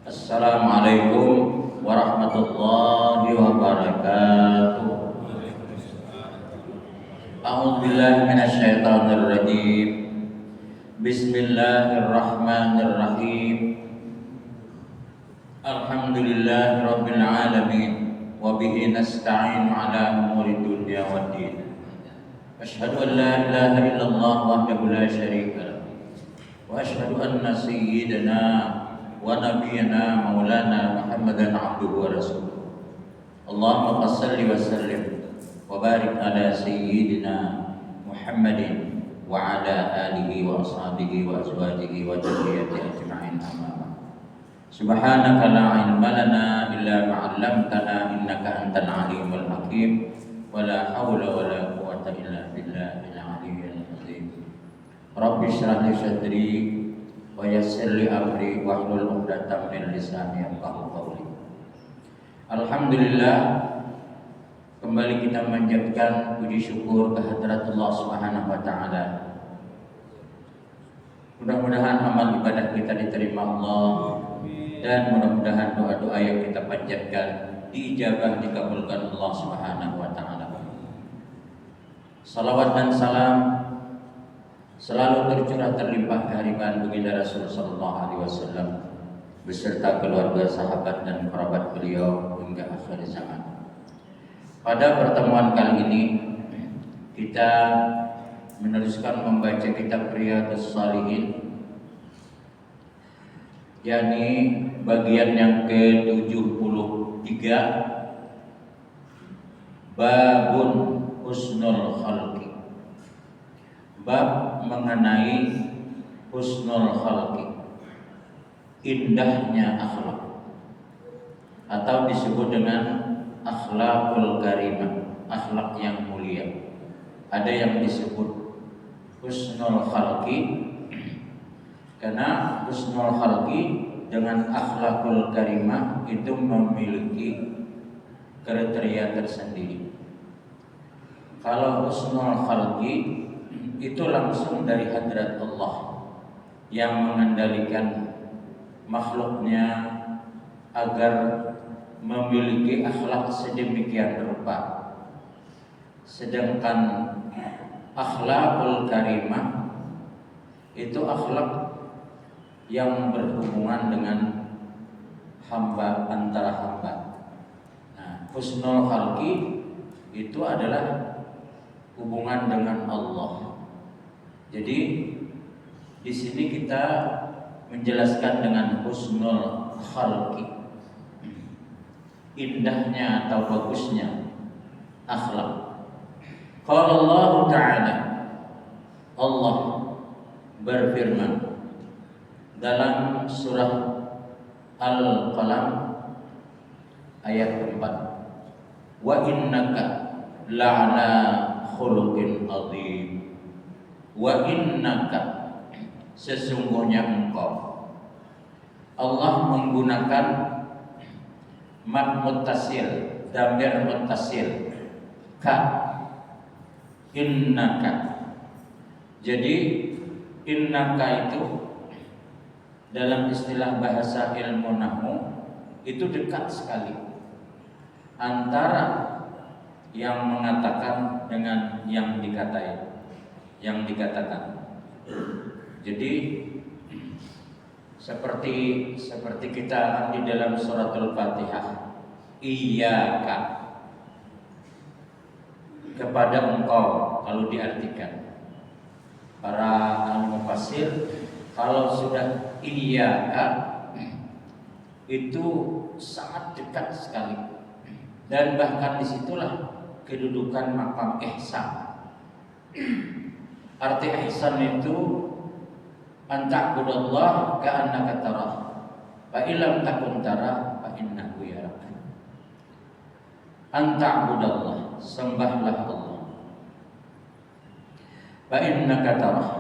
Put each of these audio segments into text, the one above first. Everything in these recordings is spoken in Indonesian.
Assalamualaikum warahmatullahi wabarakatuh. A'udzubillahi minasyaitonir rajim. Bismillahirrahmanirrahim. Alhamdulillahirabbil alamin wa bihi nasta'inu ala umuri dunya waddin. Asyhadu an la ilaha illallah wahdahu la syarika lah. Wa asyhadu anna sayyidana wa nabiyyana maulana Muhammadan abduhu wa rasuluh. Allahumma shalli wa sallim wa barik ala sayyidina Muhammadin wa ala alihi wa ashabihi wa azwajihi wa dzurriyyatihi ajma'in. Amma subhanaka la ilma lana illa ma 'allamtana innaka antal alimul hakim. Wa la haula wa la quwwata illa billahil aliyyil azim. Rabbi shrah li sadri wa yassir li amri wahlul 'uqdatam min lisani yafqahu qawli. Alhamdulillah, kembali kita menjadikan puji syukur kehadirat Allah Subhanahu wa taala. Mudah-mudahan amal ibadah kita diterima Allah dan mudah-mudahan doa-doa yang kita panjatkan diijabah, dikabulkan Allah Subhanahu wa taala. Salawat dan salam selalu tercurah terlimpah kehadiran baginda Rasul sallallahu alaihi wasallam beserta keluarga, sahabat dan kerabat beliau hingga akhir zaman. Pada pertemuan kali ini kita meneruskan membaca kitab Riyadhus Shalihin, yakni bagian yang ke-73, Babun Husnul Khalqi. Bab mengenai husnul khalqi, indahnya akhlak, atau disebut dengan akhlakul karimah, akhlak yang mulia. Ada yang disebut husnul khalqi karena husnul khalqi dengan akhlakul karimah itu memiliki kriteria tersendiri. Kalau husnul khalqi itu langsung dari hadrat Allah yang mengendalikan makhluknya agar memiliki akhlak sedemikian rupa. Sedangkan akhlakul karimah itu akhlak yang berhubungan dengan hamba, antara hamba. Nah, husnul khalqi itu adalah hubungan dengan Allah. Jadi di sini kita menjelaskan dengan husnul khalqi, indahnya atau bagusnya akhlak. Qala Allah Ta'ala, Allah berfirman dalam surah Al-Qalam ayat 4, wa innaka la'ala khuluqin azim. Wa innaka, sesungguhnya engkau. Allah menggunakan mad muttasil, dhamir muttasil, ka, innaka. Jadi innaka itu dalam istilah bahasa ilmu nahwu itu dekat sekali antara yang mengatakan dengan yang dikatakan. Jadi seperti kita di dalam suratul Fatihah, iyyaka kepada engkau. Kalau diartikan para ahli mufassir, kalau sudah iyyaka itu sangat dekat sekali, dan bahkan disitulah kedudukan maqam ihsan. Arti ihsan itu anta'budallah ka'annaka tarah, fa illam takun tarah fa innahu yaraka. Anta'budallah, sembahlah Allah, fa innaka tarah,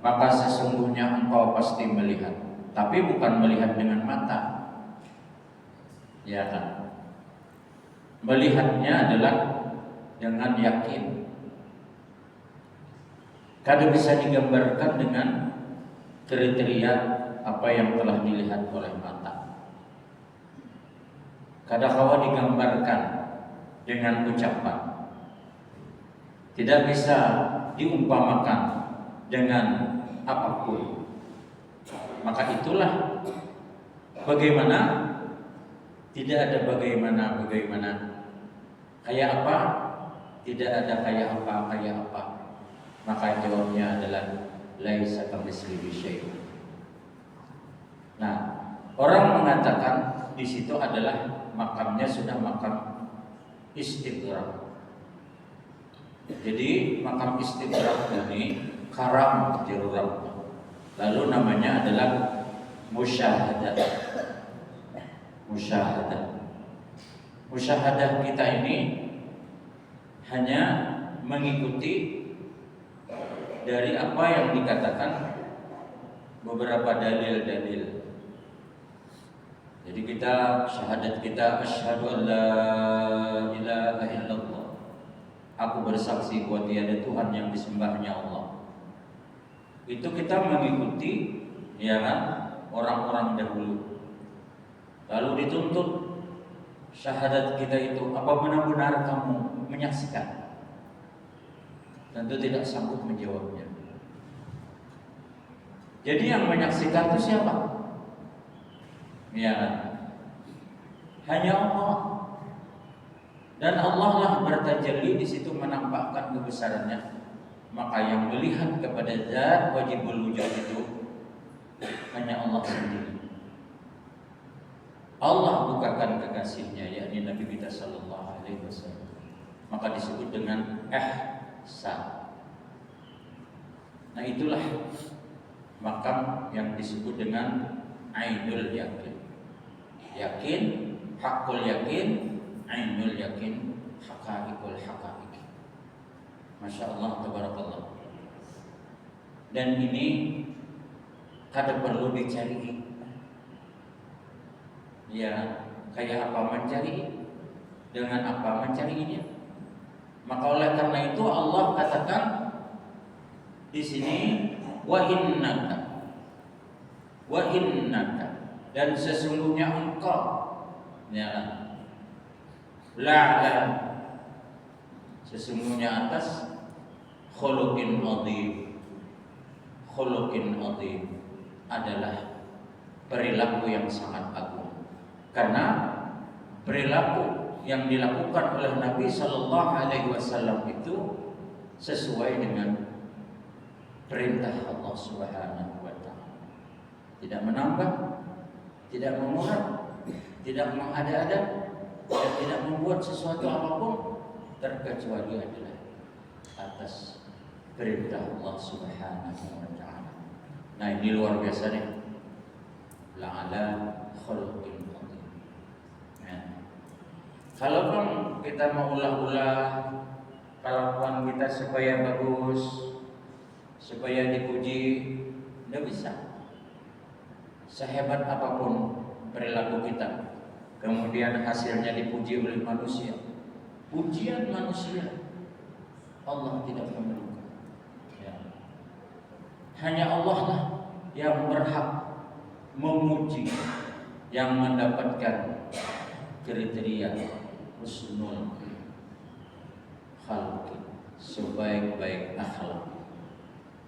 maka sesungguhnya engkau pasti melihat, tapi bukan melihat dengan mata, ya kan? Melihatnya adalah dengan yakin. Kadang bisa digambarkan dengan kriteria apa yang telah dilihat oleh mata. Kadang-kala digambarkan dengan ucapan. Tidak bisa diumpamakan dengan apapun. Maka itulah bagaimana, tidak ada bagaimana. Kayak apa? Tidak ada kayak apa. Maka jawabnya adalah laisa kamitslihi syai'un. Nah, orang mengatakan di situ adalah makamnya sudah makam istidrak. Jadi makam istidrak ini karam jarurab. Lalu namanya adalah musyahadah. Musyahadah kita ini hanya mengikuti dari apa yang dikatakan beberapa dalil-dalil. Jadi syahadat kita asyhadu an la ilaha illallah. Aku bersaksi bahwa tiada Tuhan yang disembahnya Allah. Itu kita mengikuti ya kan orang-orang dahulu. Lalu dituntut syahadat kita itu, apa benar-benar kamu menyaksikan? Tentu tidak sanggup menjawabnya. Jadi yang menyaksikan itu siapa? Ya, hanya Allah. Dan Allah lah bertajalli di situ menampakkan kebesarannya. Maka yang melihat kepada zat wajibul wujud itu hanya Allah sendiri. Allah bukakan kekasihnya, yakni Nabi kita sallallahu alaihi wasallam. Maka disebut dengan ihsan. Nah, itulah makam yang disebut dengan ainul yakin. Yakin, hakul yakin, ainul yakin, haqaiqul haqaiq. Masya Allah, tabarakallah. Dan ini kadang perlu dicari. Ya, kayak apa mencari? Dengan apa mencarinya? Maka oleh karena itu Allah katakan di sini wa innaka, dan sesungguhnya engkau, ya, la'ala, sesungguhnya atas khuluqin azim adalah perilaku yang sangat agung. Karena perilaku yang dilakukan oleh Nabi Sallallahu Alaihi Wasallam itu sesuai dengan perintah Allah Subhanahu Wa Taala. Tidak menambah, tidak mengurang, tidak mengada-ada, dan tidak membuat sesuatu apapun terkecuali adalah atas perintah Allah Subhanahu Wa Taala. Nah, ini luar biasa nih. La'ala khuluqin azim. Kalau kan kita mau ulah-ulah kelakuan kita supaya bagus, supaya dipuji, tidak bisa. Sehebat apapun perilaku kita, kemudian hasilnya dipuji oleh manusia, pujian manusia Allah tidak memerlukan. Ya. Hanya Allah lah yang berhak memuji, yang mendapatkan kriteria husnul khalqi, sebaik-baik akhlak.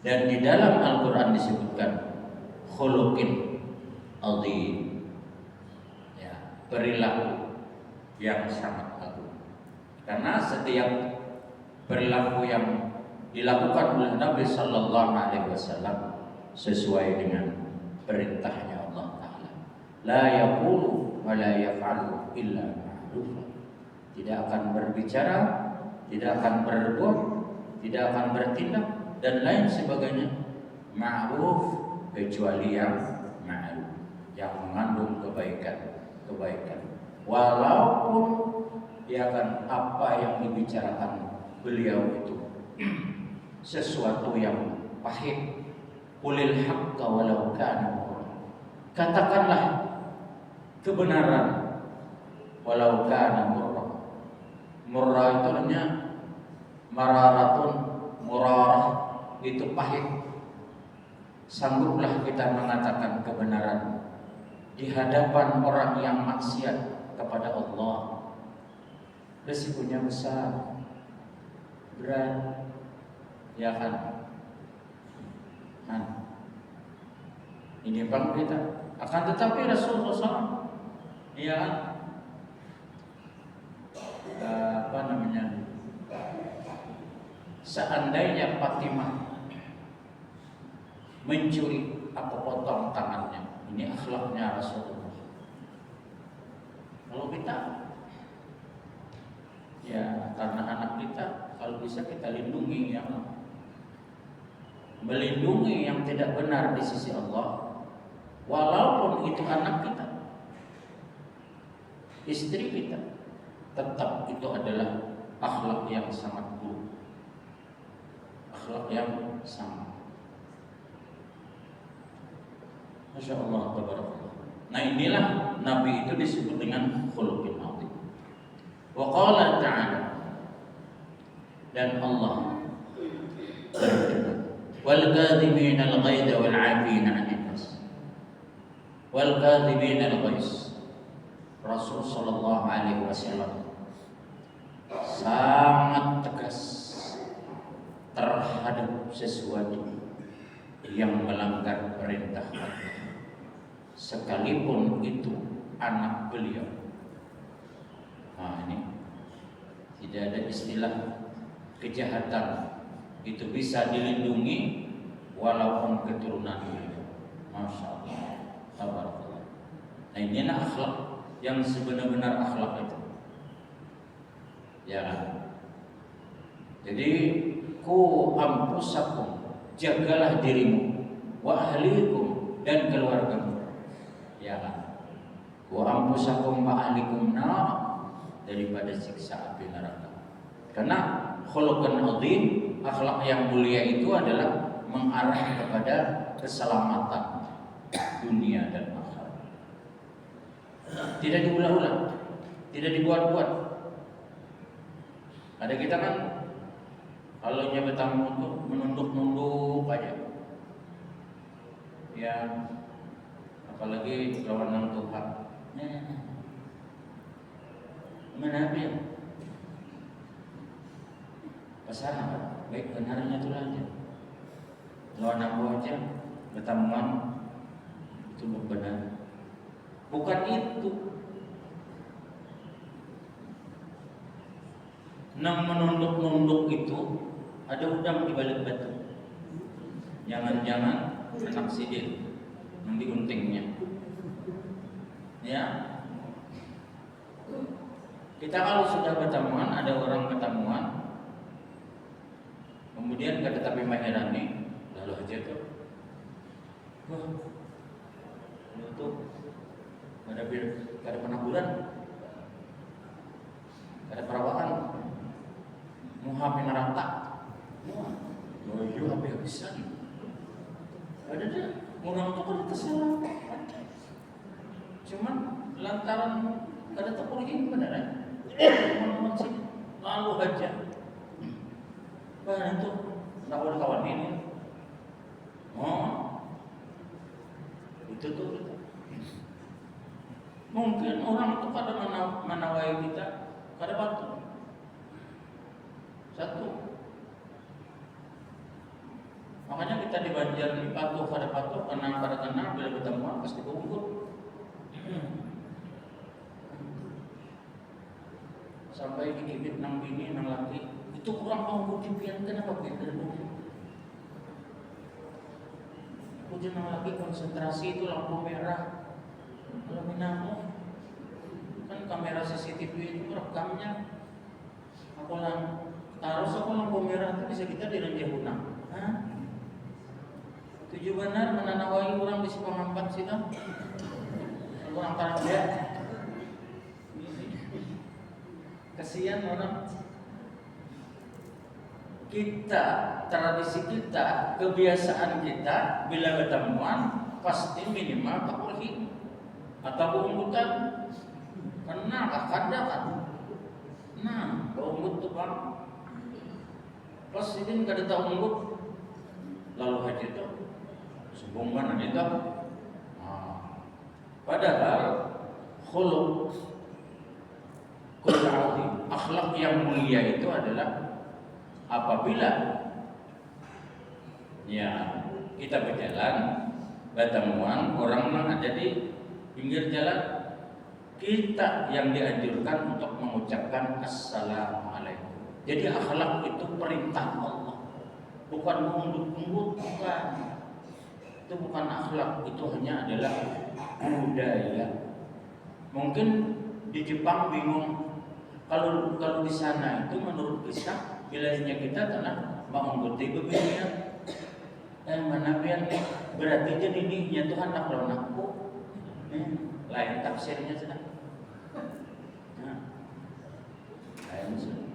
Dan di dalam Al-Quran disebutkan khuluqin azim, ya, perilaku yang sangat agung. Karena setiap berlaku yang dilakukan oleh Nabi Sallallahu Alaihi Wasallam sesuai dengan perintahnya Allah Taala. La yaqulu wa la yaf'alu illa ma'ruf. Tidak akan berbicara, tidak akan berbuat, tidak akan bertindak dan lain sebagainya ma'ruf kecuali yang ma'ruf, yang mengandung kebaikan. Walaupun ya kan apa yang dibicarakan beliau itu sesuatu yang pahit. Qulil haqqa walau kana murra. Katakanlah kebenaran walau kana murra. Murra itu artinya mararatun, murarah itu pahit. Sangguplah kita mengatakan kebenaran di hadapan orang yang maksiat kepada Allah. Resikonya besar, berat, ya kan? Ini bang kita. Akan tetapi Rasulullah SAW, ya, seandainya Fatimah mencuri, aku potong tangannya. Ini akhlaknya Rasulullah. Kalau kita, ya karena anak kita, kalau bisa kita lindungi yang melindungi yang tidak benar di sisi Allah, walaupun itu anak kita, istri kita, tetap itu adalah akhlak yang sangat buruk, akhlak yang sangat. Masya Allah, tabarakallah. Nah inilah Nabi itu disebut dengan khuluqin azim. Wa qala ta'ala, dan Allah berfirman, wal kadhibina al-ghaidha wal 'afina 'anil nas. Wal kadhibina al-ghaiz. Rasul sallallahu alaihi wasallam sangat tegas terhadap sesuatu yang melanggar perintah Allah, sekalipun itu anak beliau. Nah ini tidak ada istilah kejahatan itu bisa dilindungi walaupun keturunan beliau. Masya Allah, tabarakallah. Nah inilah akhlak yang sebenar-benar akhlak itu, ya kan? Jadi ku ampusakum, jagalah dirimu, wa ahlikum, dan keluargamu, ya kan? Wa ampusakum wa ahlikum nar, daripada siksa api neraka. Karena khuluqan azim, akhlak yang mulia itu adalah mengarah kepada keselamatan dunia dan akhirat. Tidak diulang-ulang, tidak dibuat-buat. Ada kita kan kalau jabatan untuk menunduk-nunduk aja, ya apalagi lawan Tuhan. Mana dia? Pasangan baik benarnya itu aja. Lawan aku aja bertemuan itu benar. Bukan itu. Nang menunduk-nunduk itu ada udang di balik batu. Jangan-jangan anak sidin yang diguntingnya. Ya. Kita kalau sudah bertemuan, ada orang bertemuan, kemudian kata tapi mahirani, lalu aja tuh, wah, itu ada penaburan, ada perawakan, mau HP neraka, wah, itu HP habisan, ada deh, orang tuh kan kesalahan, cuman lantaran ada tepung ini beneran. Teman-teman sini lalu aja. Wah itu kawan-kawan ini. Oh, itu tuh. Mungkin orang itu pada menawai kita pada batu. Satu. Makanya kita di Banjar ini patuh pada patuh, kenal pada kenal, bila bertemuan pasti kumpul. Sampai dikibit nang bini nang laki itu Itu orang mau dipian kenapa beda dulu? Hujan lagi konsentrasi itu lampu merah. Kalau minamu kan kamera CCTV itu rekamnya. Aku taruh aku lampu merah itu bisa kita direnjahuna. Hah? Tujuh benar menanawai orang di Sipahampat sih kan? Orang tarang dia. Kasihan orang. Kita, tradisi kita, kebiasaan kita bila ketemuan pasti minimal tauhid atau umbutan. Kenal kada kan? Nah, umbut tuh bang. Pas ini kada tahu umbut, lalu haji itu sembungan itu. Nah, padahal khuluq kulli akhlak yang mulia itu adalah apabila ya kita berjalan bertemuan orang yang ada di pinggir jalan, kita yang dianjurkan untuk mengucapkan assalamualaikum. Jadi akhlak itu perintah Allah, bukan menunduk-nunduk, bukan. Itu bukan akhlak, itu hanya adalah budaya. Mungkin di Jepang bingung kalau di sana itu menurut kisah wilayahnya kita tanah menguti beberapa mana biar berarti jadi ini Tuhan nak lawan aku lain tafsirnya sudah lain sudah.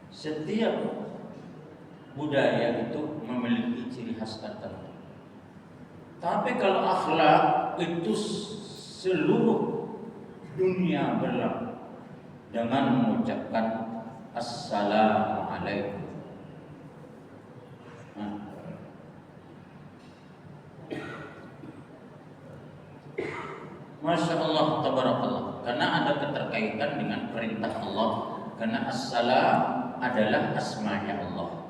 Setiap budaya itu memiliki ciri khas tertentu, tapi kalau akhlak itu seluruh dunia berlaku dengan mengucapkan assalamualaikum. Masya Allah, tabarakallah. Karena ada keterkaitan dengan perintah Allah. Karena assalam adalah asmanya Allah.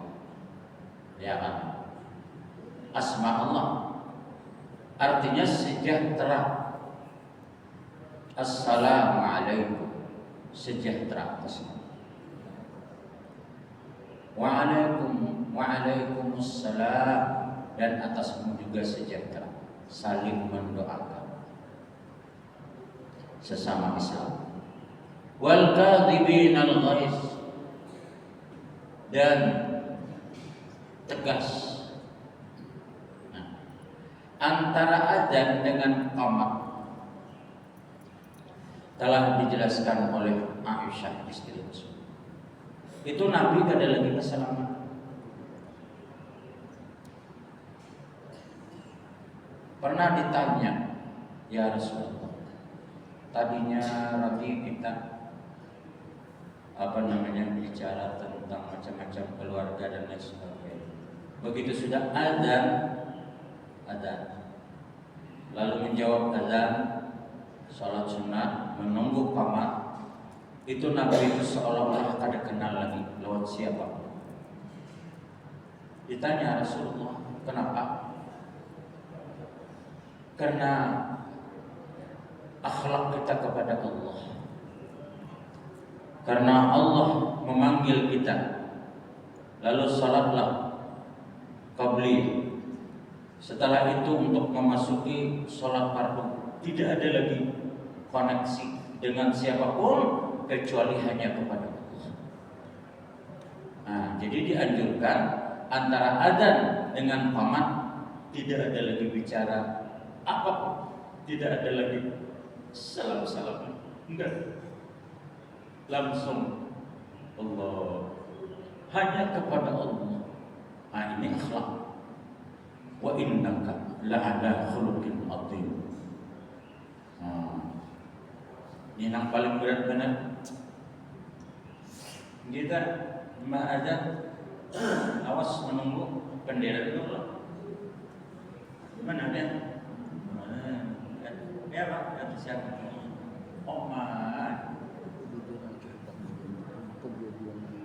Ya kan? Asma Allah artinya sejahtera. Assalamualaikum, sejahtera. Waalaikumsalam, dan atasmu juga sejahtera. Saling mendoakan sesama Islam. Wal kadhibinal ghaiz, dan tegas. Nah, antara adzan dengan qamat telah dijelaskan oleh Aisyah istri Rasul. Itu Nabi kada lagi keselamatan. Pernah ditanya, ya Rasulullah, tadinya Rabi kita bicara tentang macam-macam keluarga dan lain sebagainya. Begitu sudah adzan, lalu menjawab adzan, salat sunat, menunggu qamat, itu Nabi itu seolah-olah kada kenal lagi lewat siapa. Ditanya Rasulullah, kenapa? Karena akhlak kita kepada Allah. Karena Allah memanggil kita, lalu salatlah qabli. Setelah itu untuk memasuki salat fardu tidak ada lagi koneksi dengan siapapun kecuali hanya kepada Allah. Nah, jadi dianjurkan antara adzan dengan qamat tidak ada lagi bicara apapun, tidak ada lagi salam-salam, enggak, langsung Allah, hanya kepada Allah. Nah, ini akhlak. Wa innaka la'ala khuluqin adzim. Ini yang paling berat benar. Kita ma'adzan, awas menunggu bendera dulu loh. Gimana dia? Ya Pak, ada siapa? Oh man.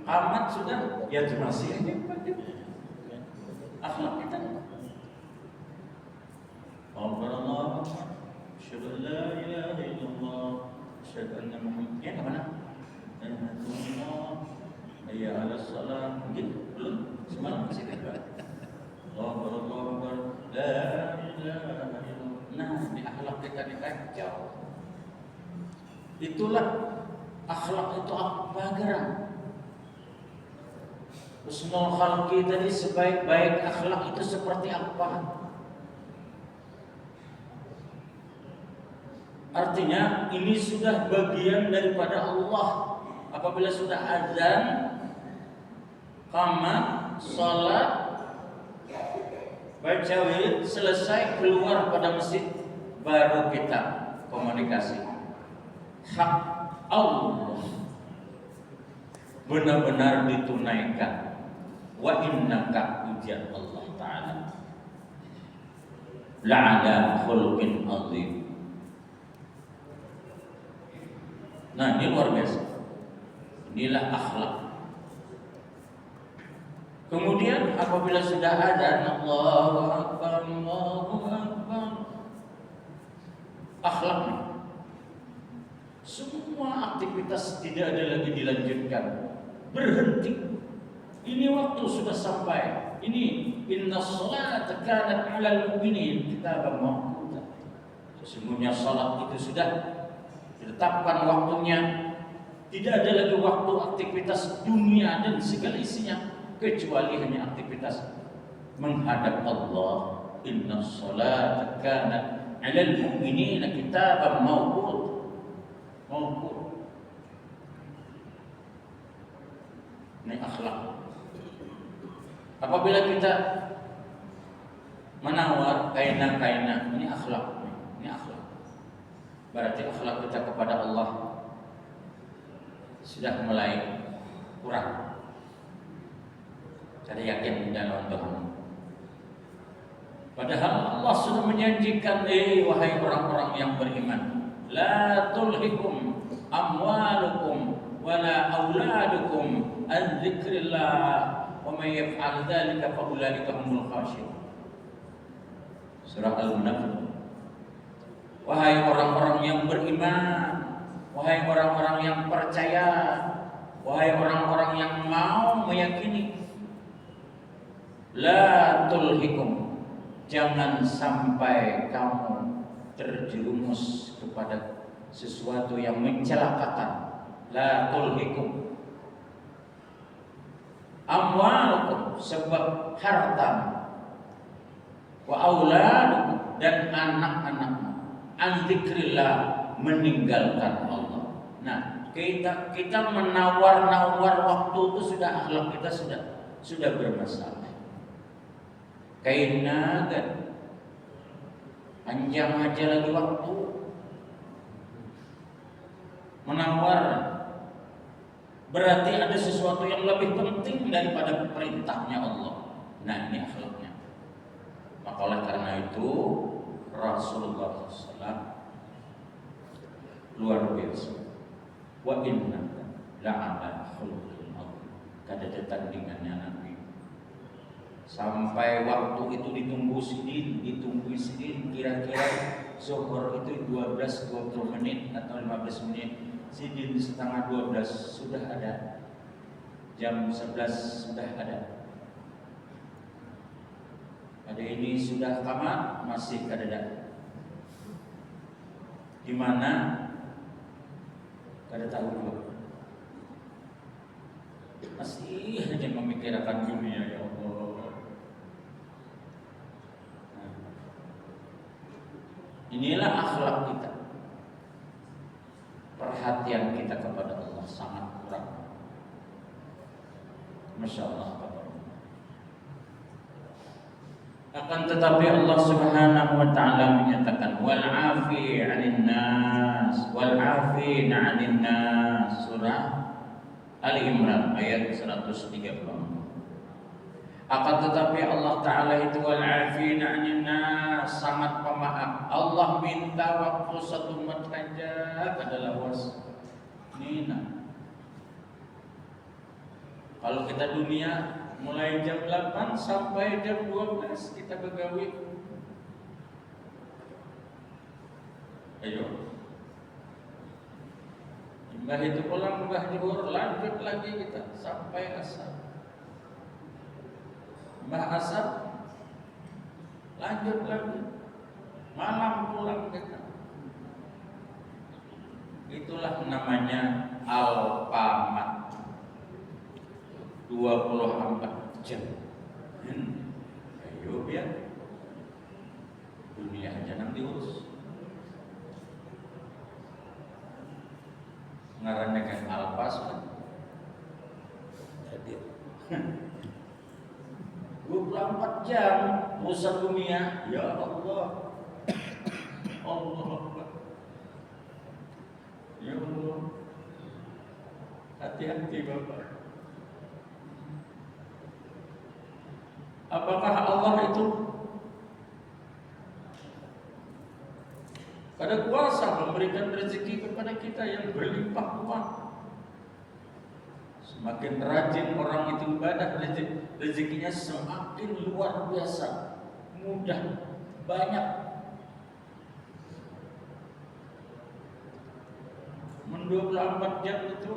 Amat sudah, ya masih ini akhlak kita. Allah, asyhadu an la ilaha illallah, asyhadu anna Muhammadan. Ya kemana? Hayya 'alas shalah. Gitu belum? Semalam masih dekat. Allahu Akbar. La ilaha illallah. Nah, di akhlak kita dikacau. Itulah akhlak itu apa gerak? Husnul khalqi tadi sebaik-baik akhlak itu seperti apa? Artinya ini sudah bagian daripada Allah. Apabila sudah azan, qamat, salat, baca wirid, selesai keluar pada masjid, baru kita komunikasi. Hak Allah benar-benar ditunaikan. Wa innaka ujian Allah Ta'ala la'ala khulqin azim. Nah, ini luar biasa. Inilah akhlak. Kemudian apabila sudah ada Allahu Akbar, Allahu Akbar, akhlaknya semua aktivitas tidak ada lagi dilanjutkan, berhenti. Ini waktu sudah sampai. Ini inna sholata kanat 'alal mu'minin kitaban mawquta. Sesungguhnya salat itu sudah ditetapkan waktunya. Tidak ada lagi waktu aktivitas dunia dan segala isinya kecuali hanya aktivitas menghadap Allah. Inna sholata kanat 'alal mu'minina kitaban mawquta. Ini akhlak. Apabila kita menawar kaina-kaina, ini akhlak. Ini akhlak. Berarti akhlak kita kepada Allah sudah mulai kurang. Saya yakin dalam Tuhan. Padahal Allah sudah menjanjikan, wahai orang-orang yang beriman, la tulhikum amwalukum wala auladukum an dzikrillah wa may yaf'al dzalika fa ulaika humul khashi'un. Surah Al-Munafiqun. Wahai orang-orang yang beriman, wahai orang-orang yang percaya, wahai orang-orang yang mau meyakini, la tulhikum, jangan sampai kamu terjerumus kepada sesuatu yang mencelakakan. La tulhikum amwalukum, sebab harta, wa auladukum, dan anak-anakmu, an dzikrillah, meninggalkan Allah. Nah, kita menawar-nawar waktu itu sudah akhlak kita sudah bermasalah. Kaina kan panjang aja lagi waktu menawar, berarti ada sesuatu yang lebih penting daripada perintahnya Allah. Nah, ini akhlaknya. Maka oleh karena itu Rasulullah SAW luar biasa. Wa innaka la'ala khuluqin adzim. Kada ada tandingannya Nabi. Sampai waktu itu ditunggu sidin, kira-kira zuhur itu 12-20 menit atau 15 menit. Sidin setengah 12 sudah ada. Jam 11 sudah ada. Ada ini sudah tamat, masih kada. Di mana? Kada tahu juga. Masih hanya memikirkan dunia, ya Allah. Inilah akhlak kita. Perhatian kita kepada Allah sangat kurang. Masya Allah. Akan tetapi Allah Subhanahu wa taala menyatakan wal 'afi 'anil nas wal 'afina 'anil nas, surah Ali Imran ayat 130. Akan tetapi Allah Ta'ala itu wal-'afina 'anil nas, sangat pemaaf. Allah minta waktu 1 menit saja adalah was. Nina. Kalau kita dunia mulai jam 8 sampai jam 12 kita begawi. Ayo. Mbah itu pulang, mbah zuhur, lanjut lagi kita sampai asar. Mbah asar, lanjut lagi. Malam pulang kita. Itulah namanya Alfamart. 24 jam. Ayo biar dunia jangan diurus. Ngarannya kan Alpas kan. Jadi 24 jam urusan dunia. Ya Allah. Allah Akbar. Ya Allah. Hati-hati Bapak. Apakah Allah itu pada kuasa memberikan rezeki kepada kita yang berlimpah-limpah? Semakin rajin orang itu ibadah, rezekinya semakin luar biasa, mudah, banyak. Men-24 jam itu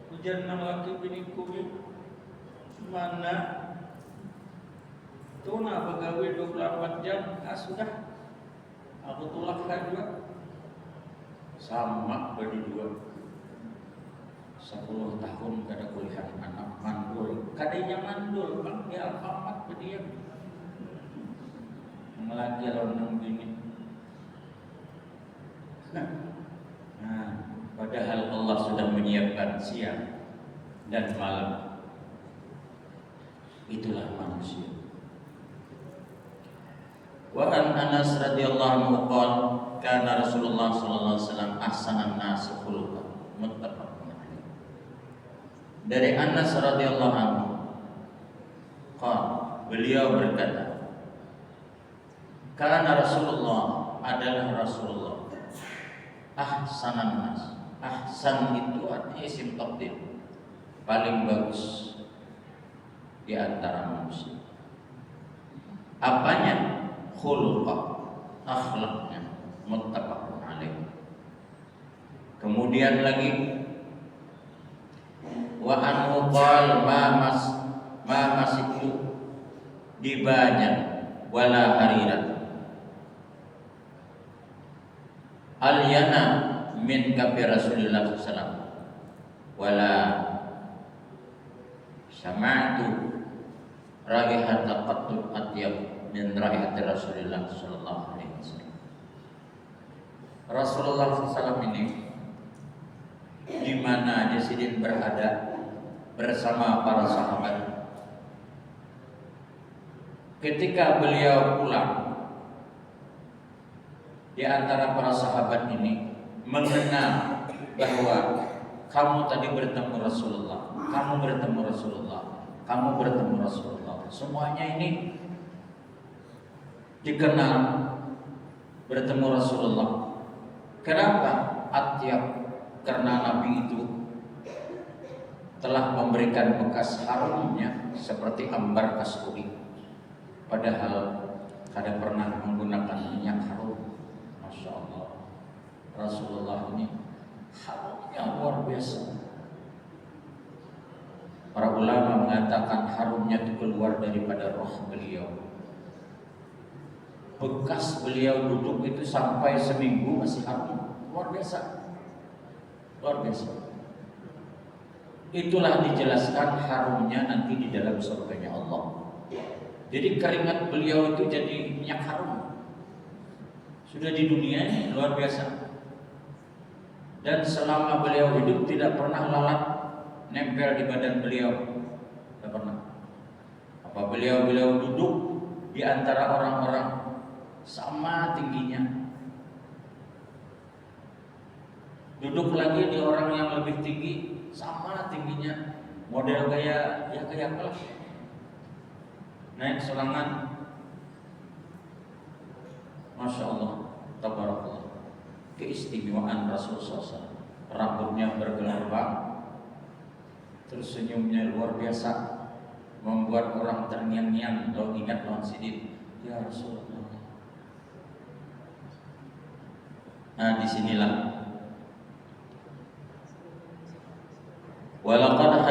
hujan lagi biniku mana tuna pegawai 24 jam sudah aku tolak juga sama berdua 10 tahun kada kuliah anak mandul kadanya mandul bang di Alfamart berdiam melaki lawan gini. Nah, padahal Allah sudah menyiapkan siang dan malam. Itulah manusia. Wa an Anas radhiyallahu anhu qala kana Rasulullah sallallahu alaihi wasallam ahsanan nas khuluqan muttafaqun alaih. Dari Anas radhiyallahu anhu qala beliau berkata kana Rasulullah adalah Rasulullah ahsanan nas. Ahsan itu artinya isim tafdhil, paling bagus di antara manusia. Apanya? Khuluqah, akhlaknya, muttafaqun alaih. Kemudian lagi wa anhu qala ma masiku dibanyan wala hariran alyana min kafi Rasulullah sallallahu alaihi wasallam wala sama'tu raihata qattun atyab min raihati Rasulullah sallallahu alaihi wasallam. Rasulullah SAW ini di mana aja sidin berada bersama para sahabat. Ketika beliau pulang, di antara para sahabat ini mengenal bahwa kamu tadi bertemu Rasulullah, kamu bertemu Rasulullah, kamu bertemu Rasulullah. Semuanya ini dikenal bertemu Rasulullah. Kenapa? Atyab, karena Nabi itu telah memberikan bekas harumnya seperti ambar kasturi. Padahal kada pernah menggunakan minyak harum. Masya Allah, Rasulullah ini harumnya luar biasa. Para ulama mengatakan harumnya itu keluar daripada roh beliau. Bekas beliau duduk itu sampai seminggu masih harum. Luar biasa. Luar biasa. Itulah dijelaskan harumnya nanti di dalam surganya Allah. Jadi keringat beliau itu jadi minyak harum. Sudah di dunia ini luar biasa. Dan selama beliau hidup tidak pernah lalat nempel di badan beliau. Tidak pernah. Apa beliau duduk di antara orang-orang sama tingginya. Duduk lagi di orang yang lebih tinggi sama tingginya. Model kayak apa lah. Naik serangan. Masya Allah, tabarakallah. Keistimewaan Rasulullah SAW. Rambutnya bergelombang, terus senyumnya luar biasa, membuat orang terngiang-ngiang kalau ingat lawan sidin. Ya Rasulullah. Nah disinilah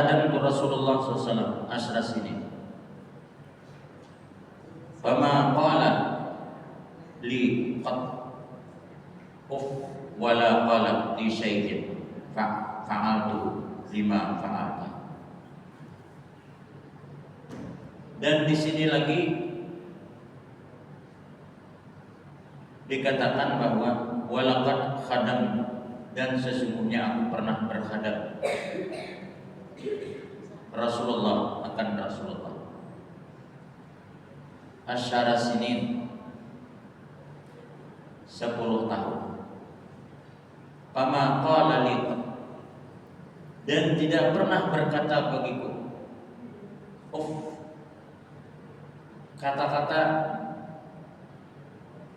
khadamtu Rasulullah SAW 10 sinin. Fama qala li qad wala qala li syai'in fa'altu lima fa'alta. Dan di sini lagi dikatakan bahwa walaqad khadam, dan sesungguhnya aku pernah berkhadam Rasulullah akan Rasulullah 10 sinin, 10 tahun. Fama qala li, dan tidak pernah berkata bagiku kata-kata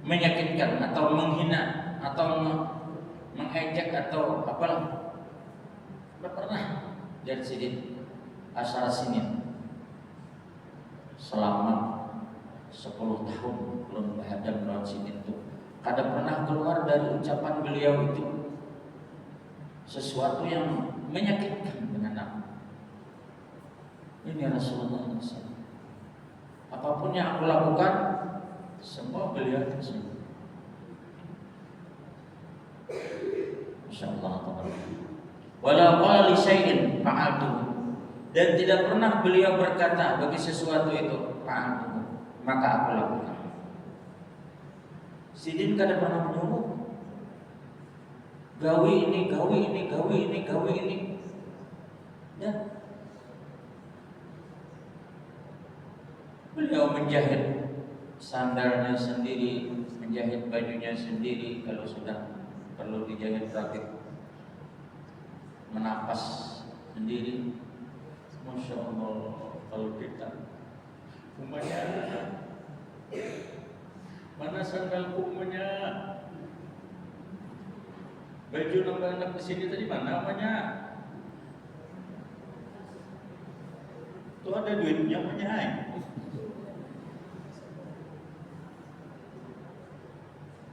menyakitkan atau menghina atau mengejek atau apalah. Tidak pernah. Dari sini 10 sinin, selama 10 tahun belum menghadap lawan sinin itu, kada pernah keluar dari ucapan beliau itu sesuatu yang menyakitkan dengan aku. Ini Rasulullah SAW. Apapun yang aku lakukan, semua beliau tersebut. Masyaallah. Wala qala li syai'in fa'altu, dan tidak pernah beliau berkata bagi sesuatu itu fa'altu, maka aku lakukan. Sidin kada pernah menyuruh gawi ini, gawi ini, gawi ini, gawi ini. Dan beliau menjahit sandalnya sendiri, menjahit bajunya sendiri kalau sudah perlu dijahit rapid, menapas sendiri. Masya Allah. Kalau kita umumnya mana sandal umumnya, baju nambah anak di sini tadi mana namanya? Tuh ada duitnya punya.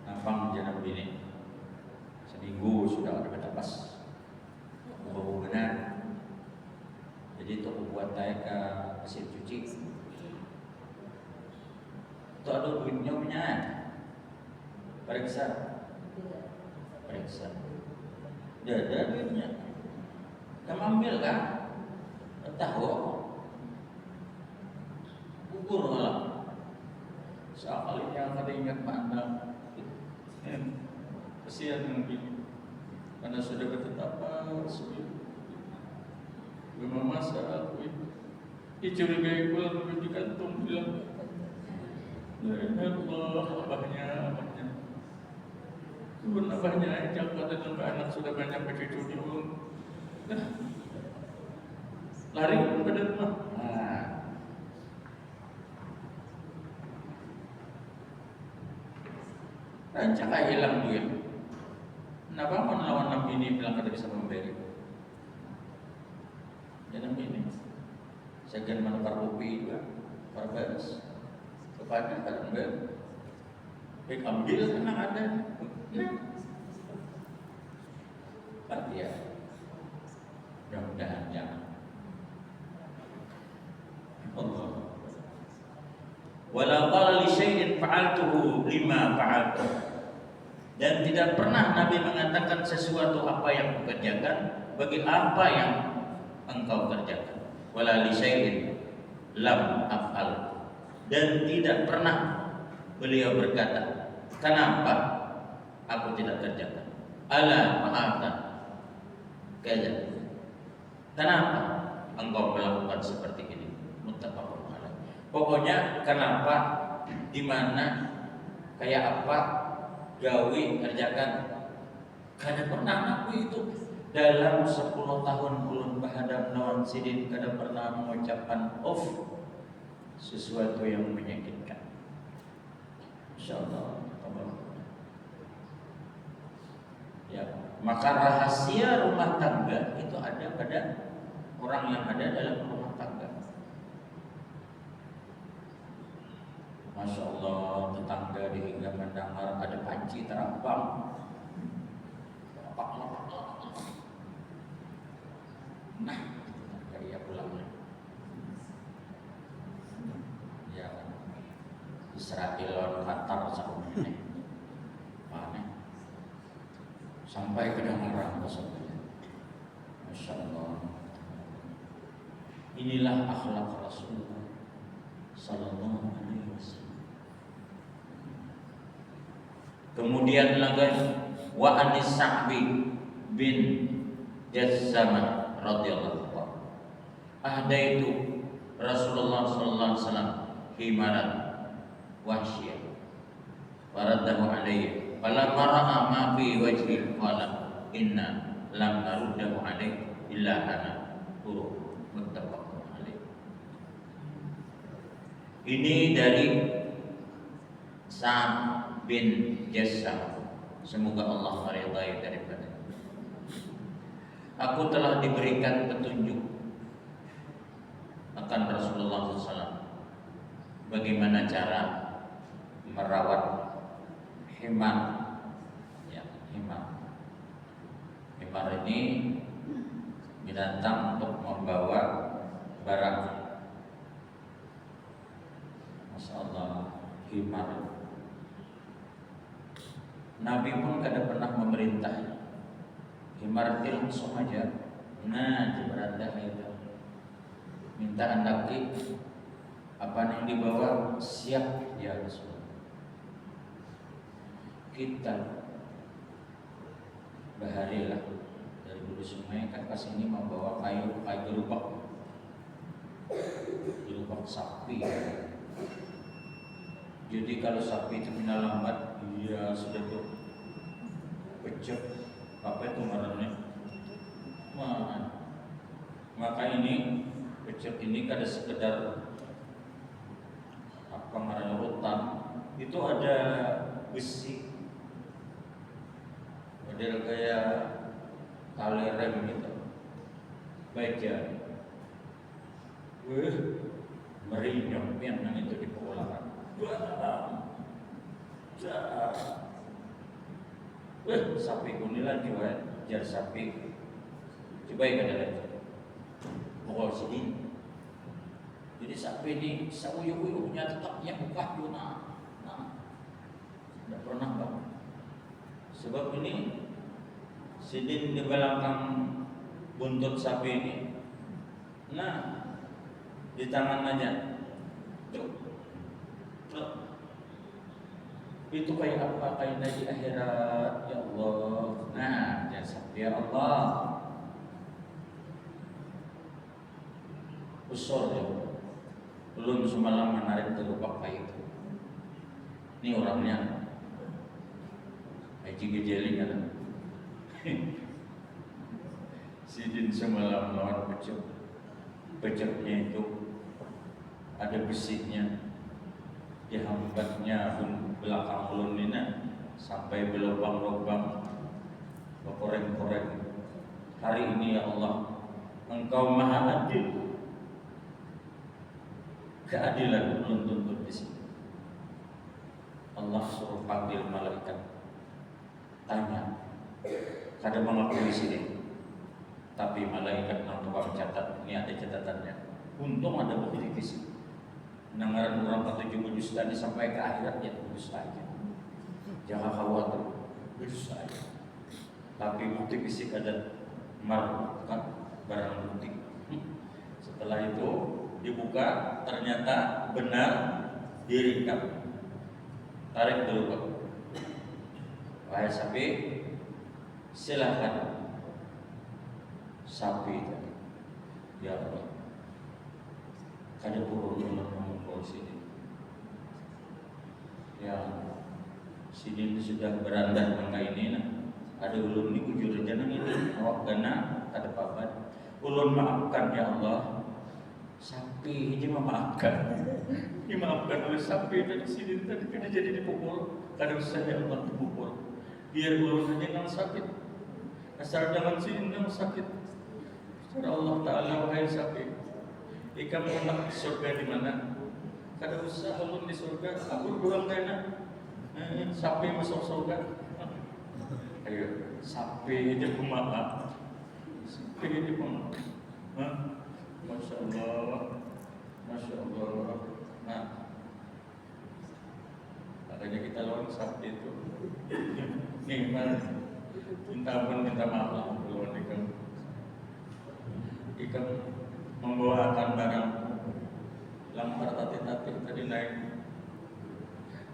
Nampang jangan begini. Seminggu sudah ada tapas. Bau benar. Jadi itu buat saya ke mesin cuci. Itu ada duitnya punya. Periksa. Tidak ada duitnya. Kamu ambil kan? Tahu. Ukur malah. Sekalinya kada ingat mana. Kesian mungkin. Karena sudah bertetapan sebelum memasak aku dicurigai pula menuju kantung bilang, ya Allah, abahnya turun abahnya ajak kata sampai anak sudah banyak cucu dulu, lari pada rumah. Rancang hilang duit. Kenapa melawan nabi ini bilang kada bisa memberi? Jangan ini. Sekian mana kopi juga, perbes, kepada kada memberi. Baik ambil karena ada. Ya. Mudah-mudahan jangan. Allah. Wala qala li syai'in fa'altuhu lima fa'altu. Dan tidak pernah Nabi mengatakan sesuatu apa yang kukerjakan bagi apa yang engkau kerjakan. Wala li syai'in lam af'al. Dan tidak pernah beliau berkata, kenapa aku tidak kerjakan? Ala fa'alta. Kaza. Kenapa engkau melakukan seperti ini? Muttafaqun alaih. Pokoknya kenapa, di mana, kayak apa, gawi kerjakan. Kada pernah aku itu dalam 10 tahun belum berhadap lawan sidin, kada pernah mengucapkan sesuatu yang menyakitkan. Insyaallah. Ya, maka rahasia rumah tangga itu ada pada orang yang ada dalam rumah tangga. Masya Allah, tetangga dihingga mendengar ada panci terapang. Nah, kayak katar sakune. Mana? Sampai kedengaran tersebut. Masya Allah. Inilah akhlak Rasulullah Sallallahu Alaihi Wasallam. Kemudian lagi wa anis Sa'bi bin Jazzamah radhiyallahu anhu. Ahdaitu Rasulullah sallallahu alaihi wasallam himaran wahsyiyah faraddahu alayya falamma ra'a ma fi wajhi qala inna lam naruddahu alayhi illa ana huru muttafaqun alayh. Ini dari Sa'd bin Jassam, semoga Allah meridai daripada. Aku telah diberikan petunjuk akan Rasulullah SAW bagaimana cara merawat himar. Ya, himar. Himar ini binatang untuk membawa barang. Masya Allah, himar. Nabi pun kada pernah memerintah. Himar itu langsung aja. Nah, di beranda itu. Minta andaki apa yang dibawa siap ya Rasulullah. Kita baharilah dari Bulu Sungai kan ke sini membawa kayu gerobak sapi. Jadi kalau sapi itu pindah lambat, dia sudah tuh pecah. Apa itu ngarannya? Maka ini pecah ini kada sekedar apa ngarannya rotan, itu ada besi, model kayak tali rem gitu. Baca, merinyok yang itu di pengolahan. Sapi kunilan juga jar sapi. Coba yang ada lagi. Pokok sini. Jadi sapi ini sauyuh-uyuhnya tetapnya buka yuna. Tidak pernah bang. Sebab ini sidin di belakang buntut sapi ini. Nah, di tangan aja. Itu kayak apa kayak di akhirat ya Allah. Nah, jasa ya Allah. Usul ya. Belum semalam menarik gerobak kayu itu. Ini orangnya Haji Gejeling kan. Sidin semalam lawan pecuk. Pecuknya itu ada besinya. Dihambatnya belakang ulun ini sampai berlubang-lubang, berkoreng-koreng. Hari ini ya Allah, Engkau Maha Adil. Keadilan ulun tuntut di sini. Allah suruh panggil malaikat, tanya, kada mengakui sini. Tapi malaikat nang tukang catat, ini ada catatannya. Untung ada bukti fisik. Nangaran orang 70 juta sampai ke akhirat ya terus aja. Jangan khawatir, terus aja. Tapi bukti fisik ada kan barang bukti. Setelah itu dibuka ternyata benar direkam. Tarik dulu Pak. Wahai sapi, silakan. Sapi tadi. Ya Allah. Kada burung mengumpul sini. Ya, sini sudah berandah mangga ini nah. Ada ulun ni kujur jangan ini awak gana kada papat. Ulun maafkan ya Allah. Sapi ini memaafkan. Dimaafkan oleh sapi dari sini tadi kada jadi dipukul. Kada usah ya Allah dipukul. Biar ulun saja yang sakit. Asal jangan sini yang sakit. Surah Allah Ta'ala wahai sapi. Ika mengenal surga di mana? Kada usah ulun di surga. Aku doang kena. Sapi masuk surga. Ayo, sapi dia pemaaf. Sapi dia pemaaf. Masya Allah, Masya Allah. Nah, Makanya kita lawan sabda itu. Iman, minta ampun, minta maaf lawan ikan membawakan barang lampar tadi naik.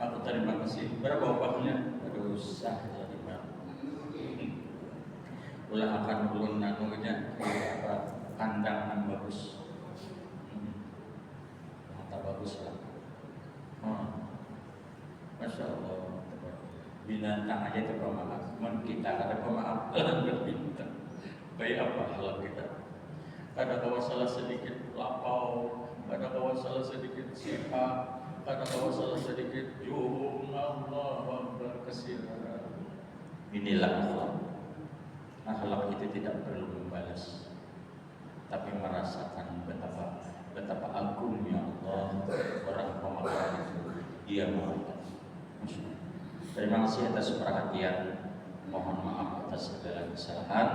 Aku terima kasih. Berapa upahnya? Aduh, sah jadi Pak. Ulah akan ulun nanunya kandang yang bagus. Mata bagus lah. Masya Allah. Binatang aja itu pemaaf. Kita ada pemaaf berbintang. Baik apa hal kita? Ada kalau salah sedikit lapau, ada kalau salah sedikit siapa, ada kalau salah sedikit juhum, Allah berkesiran. Inilah akhlak. Akhlak itu tidak perlu membalas, tapi merasakan betapa agungnya Allah orang pemaaf itu. Dia maafkan. Terima kasih atas perhatian. Mohon maaf atas segala kesalahan.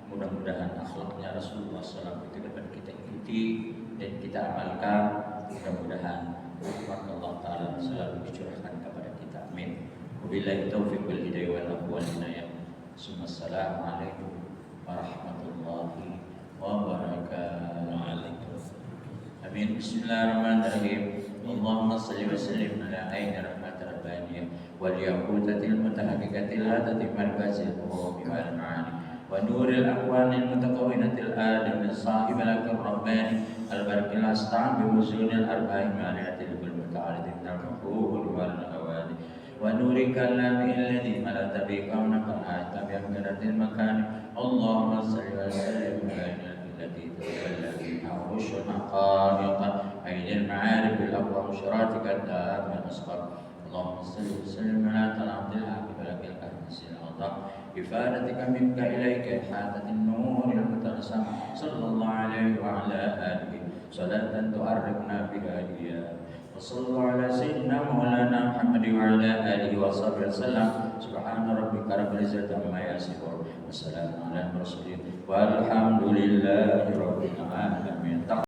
Mudah-mudahan akhlaknya Rasulullah SAW itu dapat kita ikuti dan kita amalkan. Mudah-mudahan rahmat Allah Ta'ala selalu dicurahkan kepada kita. Amin. Wabillahi taufiq wal hidayah wal hinayah. Assalamualaikum warahmatullahi wabarakatuh. Amin. Bismillahirrahmanirrahim. Allahumma salli wa sallim ala aini rahmat rabbaniyah wal yaqutatil mutahaqqiqatil hadatil markazil qawmi wal ma'ani ونور الأكوان المتكونة الآدم صاحب لك الرباني البرك الأسطع بوزون الأربع مانعة بالمتعارض من المقبول والأواني ونور كلامه الذي ملأت به كونك الآية بأمكنة المكان اللهم صل وسلم على التي تتولى بها عروش حقائق أين المعارف الأقوى شراتك الدار والأسقر اللهم صل وسلم على تنعم العاقبة لك الكهنس العظام إفادتك منك إليك إحاطة النور المترسم صلى الله عليه وعلى آله صلاة تعرفنا بها إياه وصلى الله على سيدنا مولانا محمد وعلى آله وصحبه وسلم سبحان ربك رب العزة عما يصفون والسلام على المرسلين والحمد لله رب العالمين.